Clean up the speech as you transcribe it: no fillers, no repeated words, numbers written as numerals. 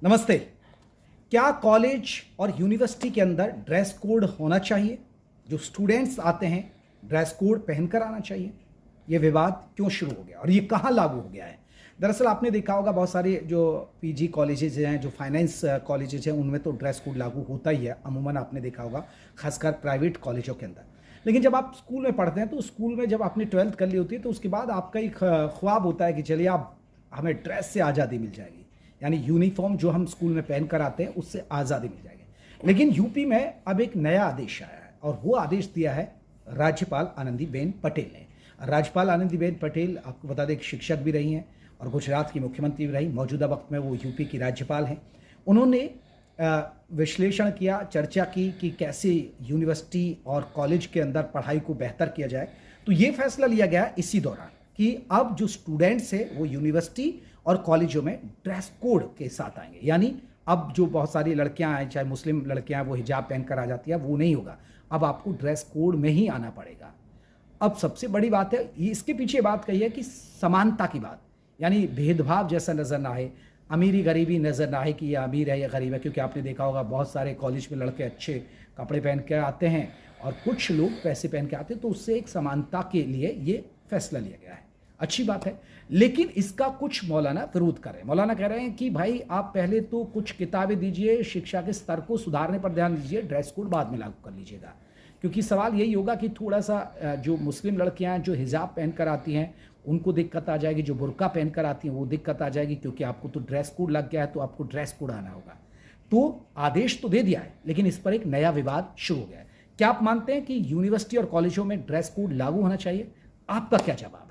नमस्ते। क्या कॉलेज और यूनिवर्सिटी के अंदर ड्रेस कोड होना चाहिए? जो स्टूडेंट्स आते हैं ड्रेस कोड पहनकर आना चाहिए? ये विवाद क्यों शुरू हो गया और ये कहाँ लागू हो गया है? दरअसल आपने देखा होगा बहुत सारे जो पीजी कॉलेजेज हैं, जो फाइनेंस कॉलेजेज हैं, उनमें तो ड्रेस कोड लागू होता ही है। अमूमन आपने देखा होगा खासकर प्राइवेट कॉलेजों के अंदर। लेकिन जब आप स्कूल में पढ़ते हैं तो स्कूल में जब आपने 12th कर ली होती है तो उसके बाद आपका एक ख्वाब होता है कि चलिए आप हमें ड्रेस से आज़ादी मिल जाएगी, यानी यूनिफॉर्म जो हम स्कूल में पहन कर आते हैं उससे आज़ादी मिल जाएगी। लेकिन यूपी में अब एक नया आदेश आया है और वो आदेश दिया है राज्यपाल आनंदीबेन पटेल ने। राज्यपाल आनंदीबेन पटेल आपको बता दें एक शिक्षक भी रही हैं और गुजरात की मुख्यमंत्री भी रही। मौजूदा वक्त में वो यूपी की राज्यपाल हैं। उन्होंने विश्लेषण किया, चर्चा की कि कैसे यूनिवर्सिटी और कॉलेज के अंदर पढ़ाई को बेहतर किया जाए। तो ये फैसला लिया गया इसी दौरान कि अब जो स्टूडेंट्स हैं वो यूनिवर्सिटी और कॉलेजों में ड्रेस कोड के साथ आएंगे। यानी अब जो बहुत सारी लड़कियां आए, चाहे मुस्लिम लड़कियां, वो हिजाब पहनकर आ जाती है, वो नहीं होगा। अब आपको ड्रेस कोड में ही आना पड़ेगा। अब सबसे बड़ी बात है, इसके पीछे बात कही है कि समानता की बात, यानी भेदभाव जैसा नज़र ना आए, अमीरी गरीबी नज़र ना आए कि ये अमीर है या गरीब है। क्योंकि आपने देखा होगा बहुत सारे कॉलेज में लड़के अच्छे कपड़े पहन के आते हैं और कुछ लोग पैसे पहन के आते हैं। तो उससे एक समानता के लिए ये फैसला लिया गया है, अच्छी बात है। लेकिन इसका कुछ मौलाना विरोध कर रहे हैं। मौलाना कह रहे हैं कि भाई आप पहले तो कुछ किताबें दीजिए, शिक्षा के स्तर को सुधारने पर ध्यान दीजिए, ड्रेस कोड बाद में लागू कर लीजिएगा। क्योंकि सवाल यही होगा कि थोड़ा सा जो मुस्लिम लड़कियां जो हिजाब पहन कर आती हैं उनको दिक्कत आ जाएगी, जो बुर्का पहन कर आती हैं वो दिक्कत आ जाएगी। क्योंकि आपको तो ड्रेस कोड लग गया है तो आपको ड्रेस कोड आना होगा। तो आदेश तो दे दिया है लेकिन इस पर एक नया विवाद शुरू हो गया है। क्या आप मानते हैं कि यूनिवर्सिटी और कॉलेजों में ड्रेस कोड लागू होना चाहिए? आपका क्या जवाब?